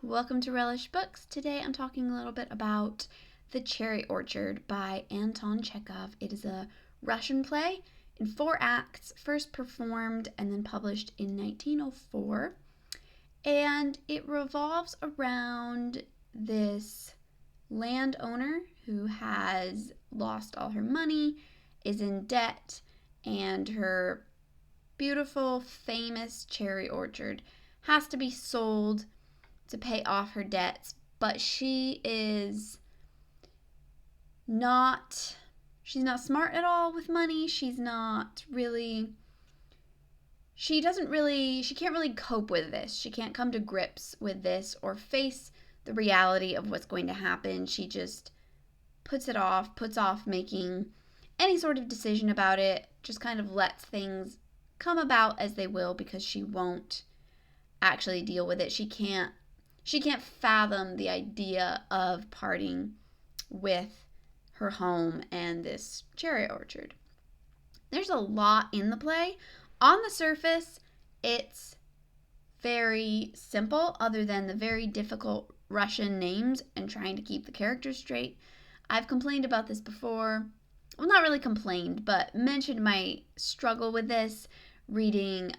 Welcome to Relish Books. Today I'm talking a little bit about The Cherry Orchard by Anton Chekhov. It is a Russian play in 4 acts, first performed and then published in 1904. And it revolves around this landowner who has lost all her money, is in debt, and her beautiful, famous cherry orchard has to be sold to pay off her debts, but she's not smart at all with money. She can't really cope with this. She can't come to grips with this or face the reality of what's going to happen. She just puts off making any sort of decision about it, just kind of lets things come about as they will because she won't actually deal with it. She can't fathom the idea of parting with her home and this cherry orchard. There's a lot in the play. On the surface, it's very simple, other than the very difficult Russian names and trying to keep the characters straight. I've complained about this before. Well, not really complained, but mentioned my struggle with this reading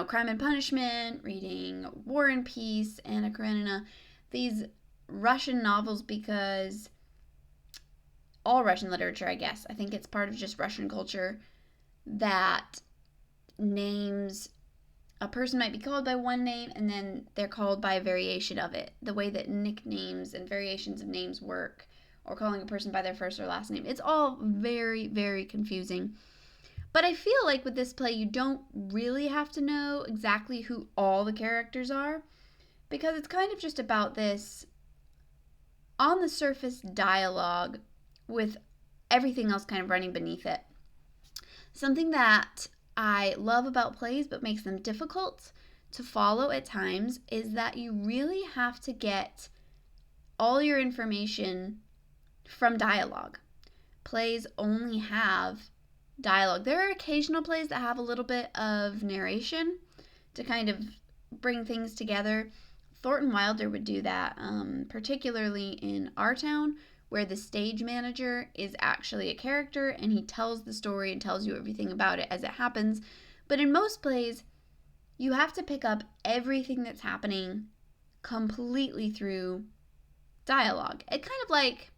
Crime and Punishment, reading War and Peace, Anna Karenina, these Russian novels, because all Russian literature, I guess, I think it's part of just Russian culture, that names, a person might be called by one name and then they're called by a variation of it. The way that nicknames and variations of names work, or calling a person by their first or last name. It's all very, very confusing. But I feel like with this play, you don't really have to know exactly who all the characters are, because it's kind of just about this on the surface dialogue with everything else kind of running beneath it. Something that I love about plays but makes them difficult to follow at times is that you really have to get all your information from dialogue. Plays only have dialogue. There are occasional plays that have a little bit of narration to kind of bring things together. Thornton Wilder would do that, particularly in Our Town, where the stage manager is actually a character and he tells the story and tells you everything about it as it happens. But in most plays, you have to pick up everything that's happening completely through dialogue. It kind of like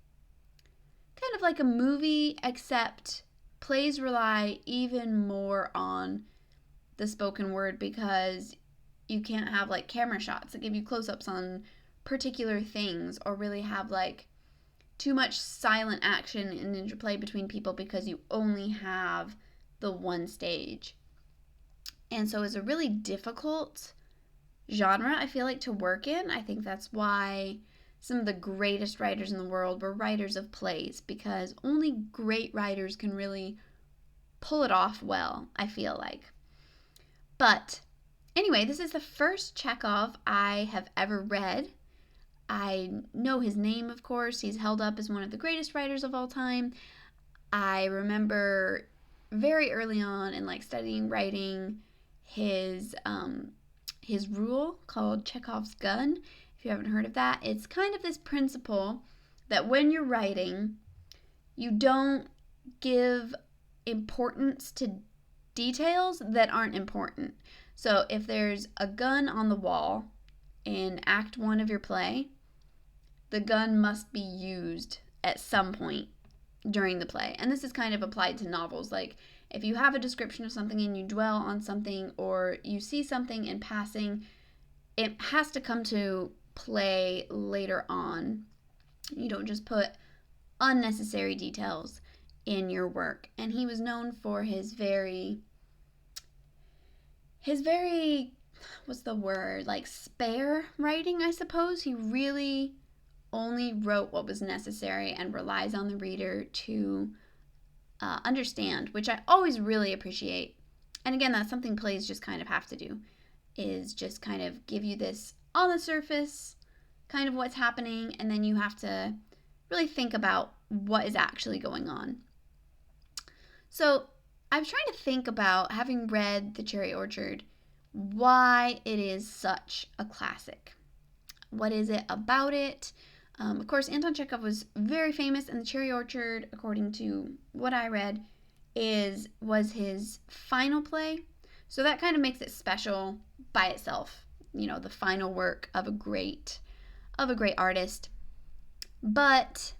a movie, except plays rely even more on the spoken word, because you can't have like camera shots that give you close-ups on particular things, or really have like too much silent action and interplay between people, because you only have the one stage. And so it's a really difficult genre, I feel like, to work in. I think that's why some of the greatest writers in the world were writers of plays, because only great writers can really pull it off well, I feel like. But anyway, this is the first Chekhov I have ever read. I know his name, of course. He's held up as one of the greatest writers of all time. I remember very early on in studying writing his rule called Chekhov's gun. If you haven't heard of that, it's kind of this principle that when you're writing, you don't give importance to details that aren't important. So if there's a gun on the wall in Act 1 of your play, the gun must be used at some point during the play. And this is kind of applied to novels. Like, if you have a description of something and you dwell on something, or you see something in passing, it has to come to play later on. You don't just put unnecessary details in your work. And he was known for his very spare writing, I suppose. He really only wrote what was necessary and relies on the reader to understand, which I always really appreciate. And again, that's something plays just kind of have to do, is just kind of give you this on the surface kind of what's happening, and then you have to really think about what is actually going on. So I was trying to think about, having read The Cherry Orchard, why it is such a classic. What is it about it? Of course, Anton Chekhov was very famous, and The Cherry Orchard, according to what I read, was his final play. So that kind of makes it special by itself. The final work of a great artist. But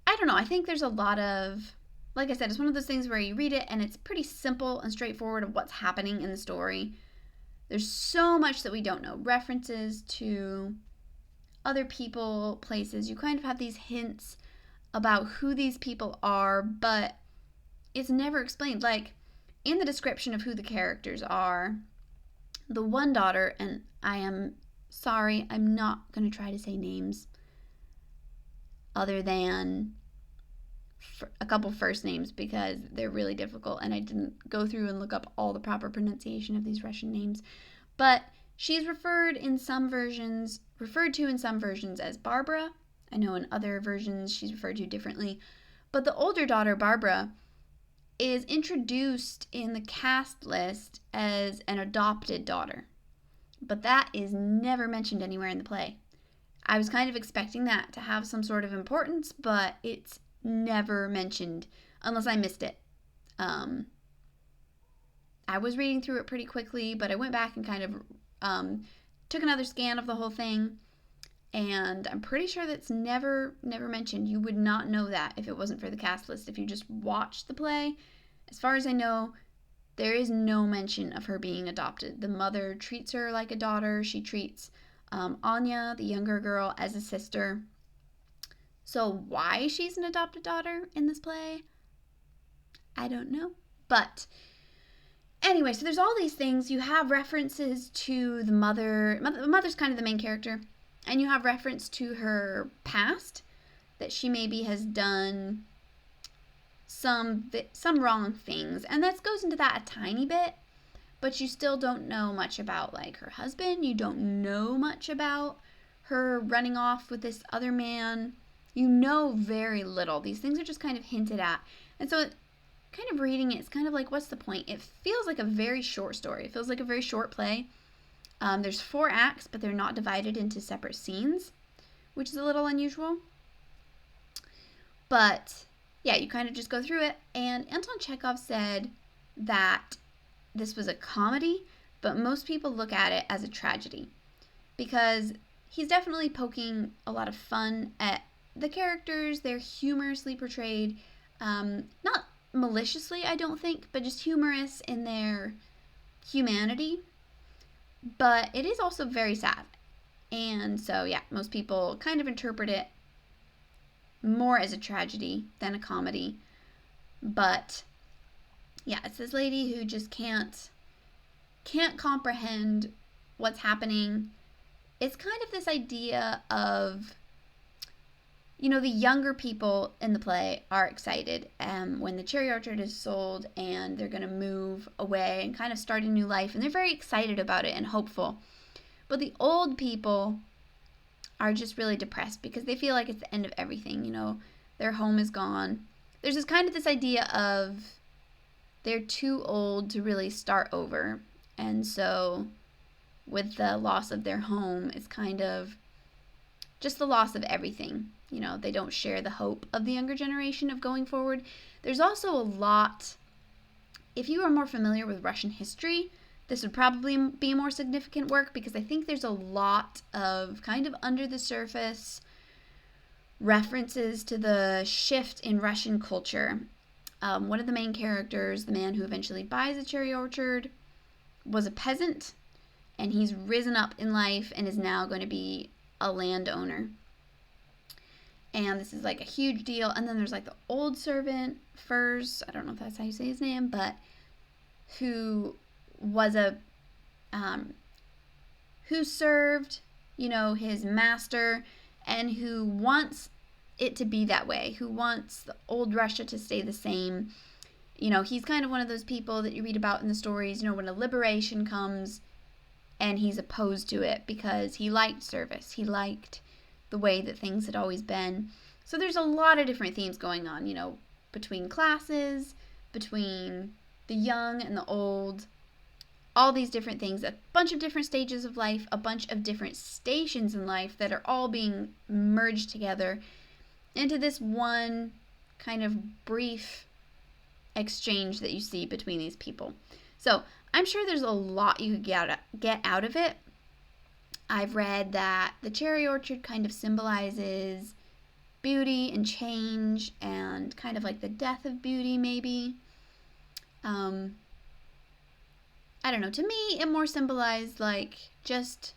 I don't know. I think there's a lot of, like I said, it's one of those things where you read it and it's pretty simple and straightforward of what's happening in the story. There's so much that we don't know. References to other people, places. You kind of have these hints about who these people are, but it's never explained. Like, in the description of who the characters are, the one daughter, and I am sorry, I'm not going to try to say names other than a couple first names because they're really difficult and I didn't go through and look up all the proper pronunciation of these Russian names. But she's referred to in some versions as Barbara. I know in other versions she's referred to differently. But the older daughter, Barbara, is introduced in the cast list as an adopted daughter. But that is never mentioned anywhere in the play. I was kind of expecting that to have some sort of importance, but it's never mentioned unless I missed it. I was reading through it pretty quickly, but I went back and kind of took another scan of the whole thing, and I'm pretty sure that's never mentioned. You would not know that if it wasn't for the cast list. If you just watched the play, as far as I know, there is no mention of her being adopted. The mother treats her like a daughter. She treats Anya, the younger girl, as a sister. So why she's an adopted daughter in this play, I don't know. But anyway, so there's all these things. You have references to the mother. The mother's kind of the main character. And you have reference to her past, that she maybe has done some wrong things. And that goes into that a tiny bit. But you still don't know much about, like, her husband. You don't know much about her running off with this other man. You know very little. These things are just kind of hinted at. And so kind of reading it, it's kind of like, what's the point? It feels like a very short story. It feels like a very short play. There's 4 acts, but they're not divided into separate scenes, which is a little unusual. But yeah, you kind of just go through it. And Anton Chekhov said that this was a comedy, but most people look at it as a tragedy because he's definitely poking a lot of fun at the characters. They're humorously portrayed, not maliciously, I don't think, but just humorous in their humanity. But it is also very sad. And so, yeah, most people kind of interpret it more as a tragedy than a comedy. But yeah, it's this lady who just can't comprehend what's happening. It's kind of this idea of, the younger people in the play are excited when the cherry orchard is sold and they're going to move away and kind of start a new life. And they're very excited about it and hopeful. But the old people are just really depressed because they feel like it's the end of everything. Their home is gone. There's this idea of they're too old to really start over. And so with the loss of their home, it's kind of just the loss of everything. They don't share the hope of the younger generation of going forward. There's also a lot, if you are more familiar with Russian history, this would probably be a more significant work because I think there's a lot of kind of under the surface references to the shift in Russian culture. One of the main characters, the man who eventually buys a cherry orchard, was a peasant, and he's risen up in life and is now going to be a landowner. And this is like a huge deal. And then there's like the old servant, Furs, I don't know if that's how you say his name, but who was who served, his master, and who wants it to be that way, who wants the old Russia to stay the same. He's kind of one of those people that you read about in the stories, when a liberation comes and he's opposed to it because he liked service. He liked the way that things had always been. So there's a lot of different themes going on, between classes, between the young and the old. all these different things, a bunch of different stages of life, a bunch of different stations in life that are all being merged together into this one kind of brief exchange that you see between these people. So I'm sure there's a lot you could get out of it. I've read that the cherry orchard kind of symbolizes beauty and change and kind of like the death of beauty, maybe. I don't know. To me, it more symbolized like just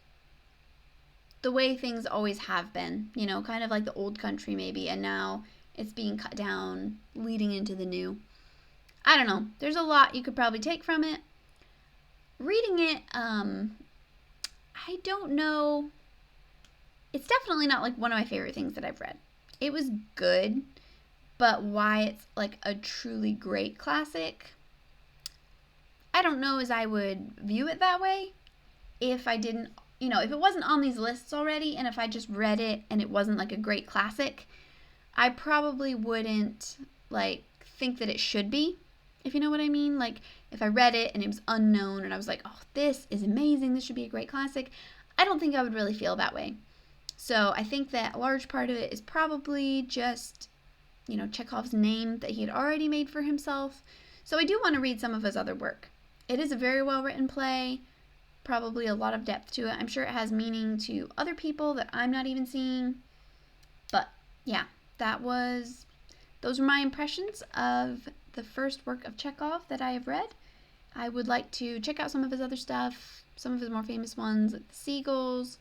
the way things always have been, you know, kind of like the old country maybe, and now it's being cut down, leading into the new. I don't know. There's a lot you could probably take from it. Reading it, I don't know. It's definitely not like one of my favorite things that I've read. It was good, but why it's like a truly great classic, I don't know as I would view it that way if I didn't, you know, if it wasn't on these lists already and if I just read it and it wasn't like a great classic, I probably wouldn't like think that it should be, if you know what I mean. Like if I read it and it was unknown and I was like, oh, this is amazing, this should be a great classic, I don't think I would really feel that way. So I think that a large part of it is probably just, you know, Chekhov's name that he had already made for himself. So I do want to read some of his other work. It is a very well-written play, probably a lot of depth to it. I'm sure it has meaning to other people that I'm not even seeing. But yeah, those were my impressions of the first work of Chekhov that I have read. I would like to check out some of his other stuff, some of his more famous ones, like The Seagulls.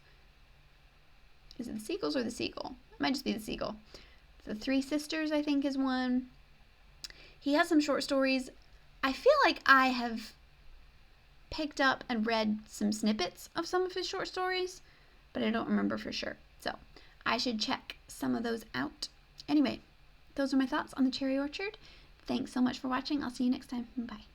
Is it The Seagulls or The Seagull? It might just be The Seagull. The Three Sisters, I think, is one. He has some short stories. I feel like I have picked up and read some snippets of some of his short stories, but I don't remember for sure. So I should check some of those out. Anyway, those are my thoughts on the Cherry Orchard. Thanks so much for watching. I'll see you next time. Bye.